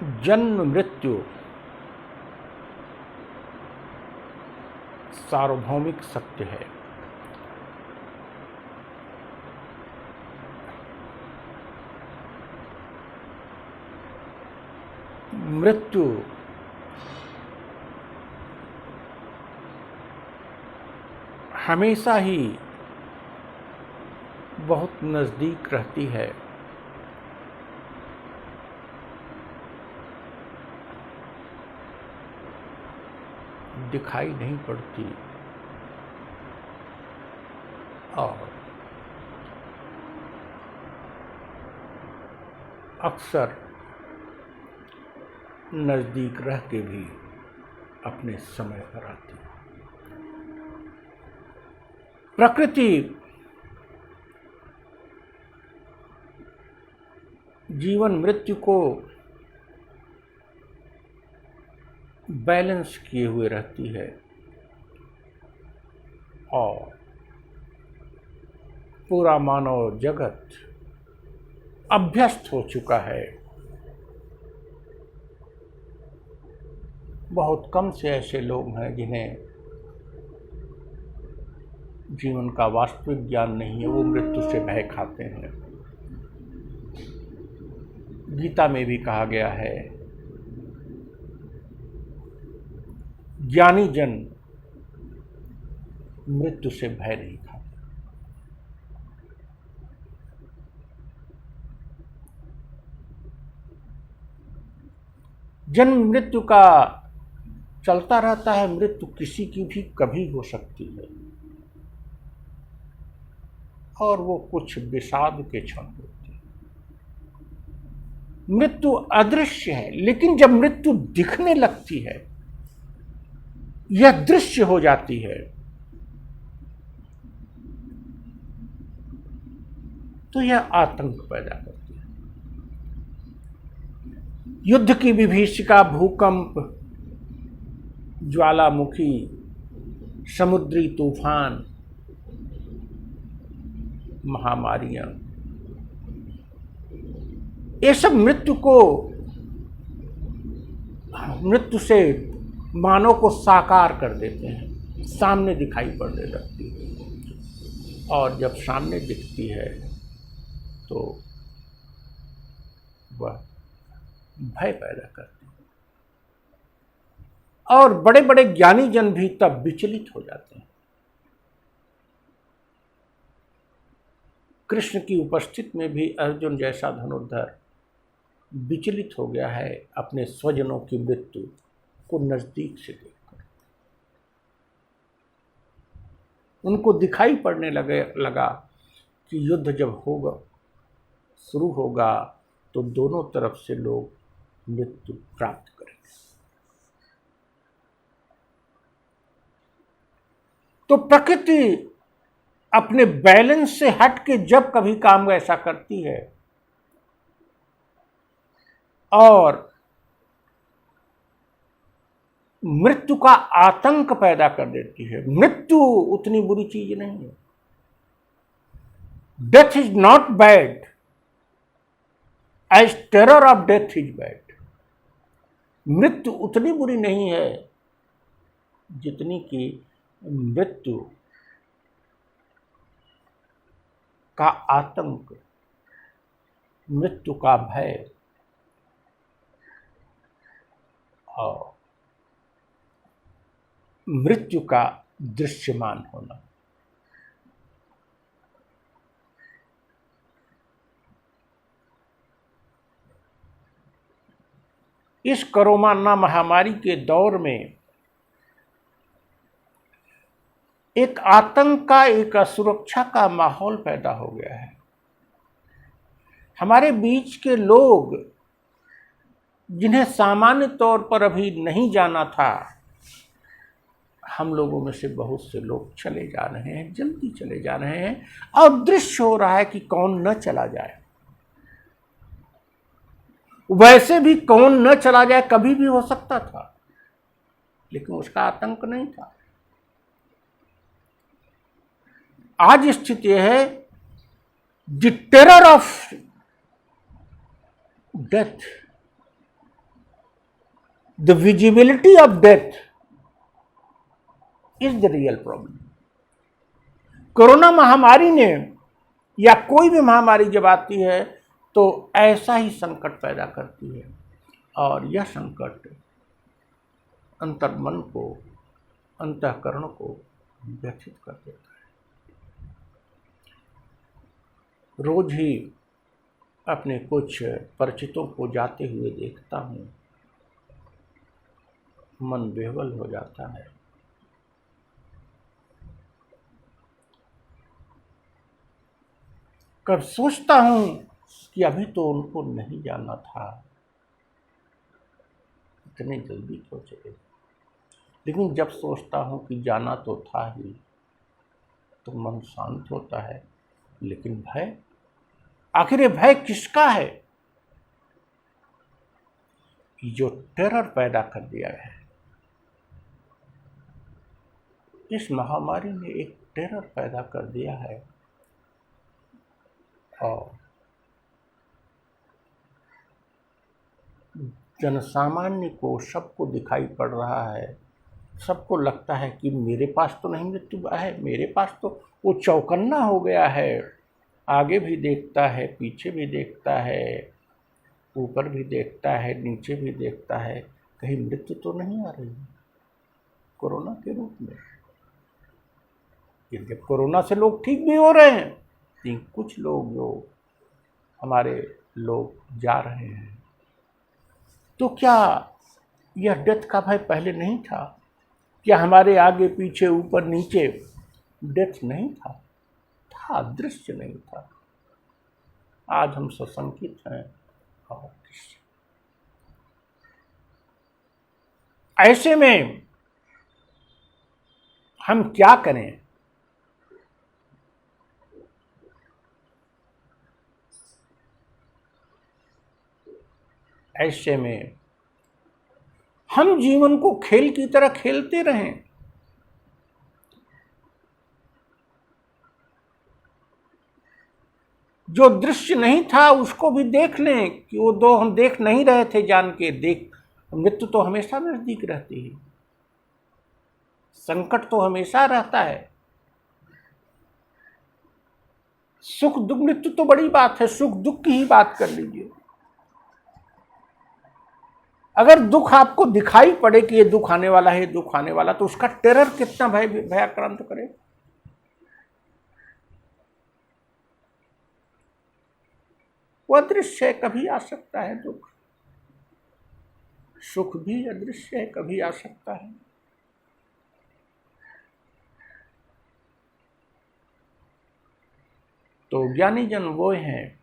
जन्म मृत्यु सार्वभौमिक सत्य है। मृत्यु हमेशा ही बहुत नज़दीक रहती है, दिखाई नहीं पड़ती और अक्सर नज़दीक रह के भी अपने समय पर आती है। प्रकृति जीवन मृत्यु को बैलेंस किए हुए रहती है और पूरा मानव जगत अभ्यस्त हो चुका है। बहुत कम से ऐसे लोग हैं जिन्हें जीवन का वास्तविक ज्ञान नहीं है, वो मृत्यु से भय खाते हैं। गीता में भी कहा गया है, ज्ञानी जन मृत्यु से भय नहीं खाते। जन्म मृत्यु का चलता रहता है, मृत्यु किसी की भी कभी हो सकती है और वो कुछ विषाद के क्षण होते हैं। मृत्यु अदृश्य है, लेकिन जब मृत्यु दिखने लगती है, यह दृश्य हो जाती है, तो यह आतंक पैदा करती है। युद्ध की विभीषिका, भूकंप, ज्वालामुखी, समुद्री तूफान, महामारियां, ये सब मृत्यु से मानव को साकार कर देते हैं, सामने दिखाई पड़ने लगती है और जब सामने दिखती है तो वह भय पैदा करती है और बड़े बड़े ज्ञानी जन भी तब विचलित हो जाते हैं। कृष्ण की उपस्थिति में भी अर्जुन जैसा धनुर्धर विचलित हो गया है अपने स्वजनों की मृत्यु को नजदीक से देखकर। उनको दिखाई पड़ने लगा कि युद्ध जब शुरू होगा तो दोनों तरफ से लोग मृत्यु प्राप्त करेंगे। तो प्रकृति अपने बैलेंस से हट के जब कभी काम ऐसा करती है और मृत्यु का आतंक पैदा कर देती है। मृत्यु उतनी बुरी चीज नहीं है। Death is not bad as terror of death is bad. मृत्यु उतनी बुरी नहीं है जितनी कि मृत्यु का आतंक, मृत्यु का भय और मृत्यु का दृश्यमान होना। इस कोरोना महामारी के दौर में एक आतंक का, एक असुरक्षा का माहौल पैदा हो गया है। हमारे बीच के लोग जिन्हें सामान्य तौर पर अभी नहीं जाना था, हम लोगों में से बहुत से लोग चले जा रहे हैं, जल्दी चले जा रहे हैं और दृश्य हो रहा है कि कौन न चला जाए। वैसे भी कौन न चला जाए कभी भी हो सकता था, लेकिन उसका आतंक नहीं था। आज स्थिति है the terror of death the visibility of death is the real problem. Corona महामारी ने या कोई भी महामारी जब आती है तो ऐसा ही संकट पैदा करती है, और यह संकट अंतर्मन को, अंतःकरण को व्यथित कर देता है। रोज ही अपने कुछ परिचितों को जाते हुए देखता हूँ, मन बेहवल हो जाता है। कब सोचता हूँ कि अभी तो उनको नहीं जाना था, इतनी जल्दी क्यों चले। लेकिन जब सोचता हूँ कि जाना तो था ही, तो मन शांत होता है। लेकिन भय, आखिर ये भय किसका है? जो टेरर पैदा कर दिया है। इस महामारी ने एक टेरर पैदा कर दिया है, और जनसामान्य को, सबको दिखाई पड़ रहा है। सबको लगता है कि मेरे पास तो नहीं मृत्यु है, मेरे पास तो, वो चौकन्ना हो गया है। आगे भी देखता है, पीछे भी देखता है, ऊपर भी देखता है, नीचे भी देखता है, कहीं मृत्यु तो नहीं आ रही कोरोना के रूप में। जब कोरोना से लोग ठीक भी हो रहे हैं, लेकिन कुछ लोग जो हमारे लोग जा रहे हैं, तो क्या यह डेथ का भय पहले नहीं था? क्या हमारे आगे पीछे ऊपर नीचे डेथ नहीं था? था, दृश्य नहीं था। आज हम सशंकित हैं, और ऐसे में हम क्या करें? ऐसे में हम जीवन को खेल की तरह खेलते रहें। जो दृश्य नहीं था उसको भी देख लें कि वो दो हम देख नहीं रहे थे, जान के देख। मृत्यु तो हमेशा नजदीक रहती है, संकट तो हमेशा रहता है। सुख दुख, मृत्यु तो बड़ी बात है, सुख दुख की ही बात कर लीजिए। अगर दुख आपको दिखाई पड़े कि ये दुख आने वाला है, ये दुख आने वाला, तो उसका टेरर कितना भयाक्रांत करे। वो अदृश्य है, कभी आ सकता है दुख। सुख भी अदृश्य है, कभी आ सकता है। तो ज्ञानी जन वो हैं,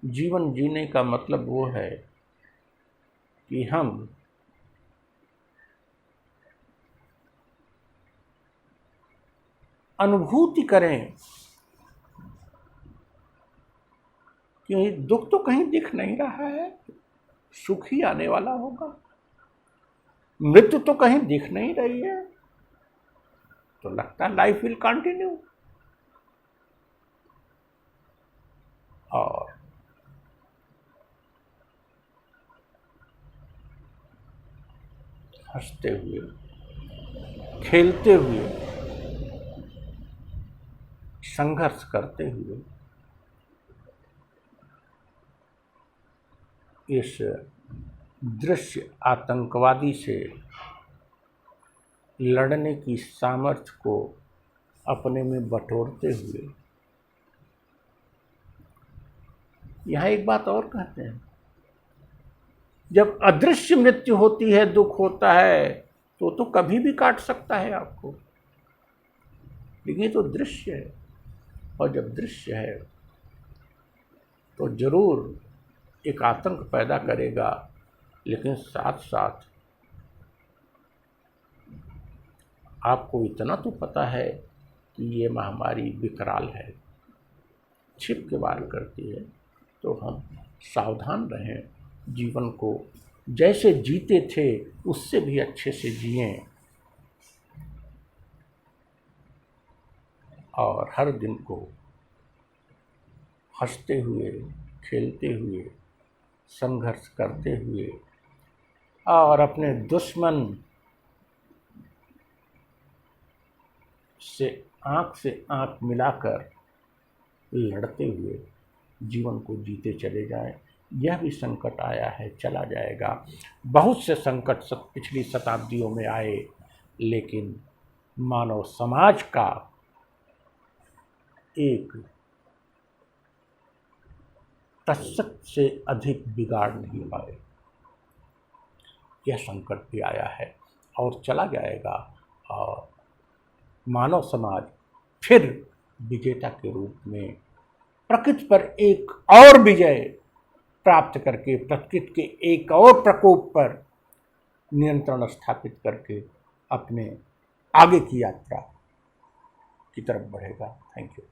जीवन जीने का मतलब वो है कि हम अनुभूति करें कि दुख तो कहीं दिख नहीं रहा है, सुख ही आने वाला होगा। मृत्यु तो कहीं दिख नहीं रही है, तो लगता है लाइफ विल कंटिन्यू। और हंसते हुए, खेलते हुए, संघर्ष करते हुए इस दृश्य आतंकवादी से लड़ने की सामर्थ्य को अपने में बटोरते हुए, यहाँ एक बात और कहते हैं, जब अदृश्य मृत्यु होती है, दुख होता है, तो कभी भी काट सकता है आपको, लेकिन ये तो दृश्य है। और जब दृश्य है तो जरूर एक आतंक पैदा करेगा, लेकिन साथ साथ आपको इतना तो पता है कि ये महामारी विकराल है, छिप के वार करती है। तो हम सावधान रहें, जीवन को जैसे जीते थे उससे भी अच्छे से जिएं, और हर दिन को हंसते हुए, खेलते हुए, संघर्ष करते हुए और अपने दुश्मन से आंख मिलाकर लड़ते हुए जीवन को जीते चले जाएं। यह भी संकट आया है, चला जाएगा। बहुत से संकट पिछली शताब्दियों में आए, लेकिन मानव समाज का एक दशक से अधिक बिगाड़ नहीं पाए। यह संकट भी आया है और चला जाएगा, और मानव समाज फिर विजेता के रूप में प्रकृति पर एक और विजय प्राप्त करके, प्रकृति के एक और प्रकोप पर नियंत्रण स्थापित करके अपने आगे की यात्रा की तरफ बढ़ेगा। Thank you.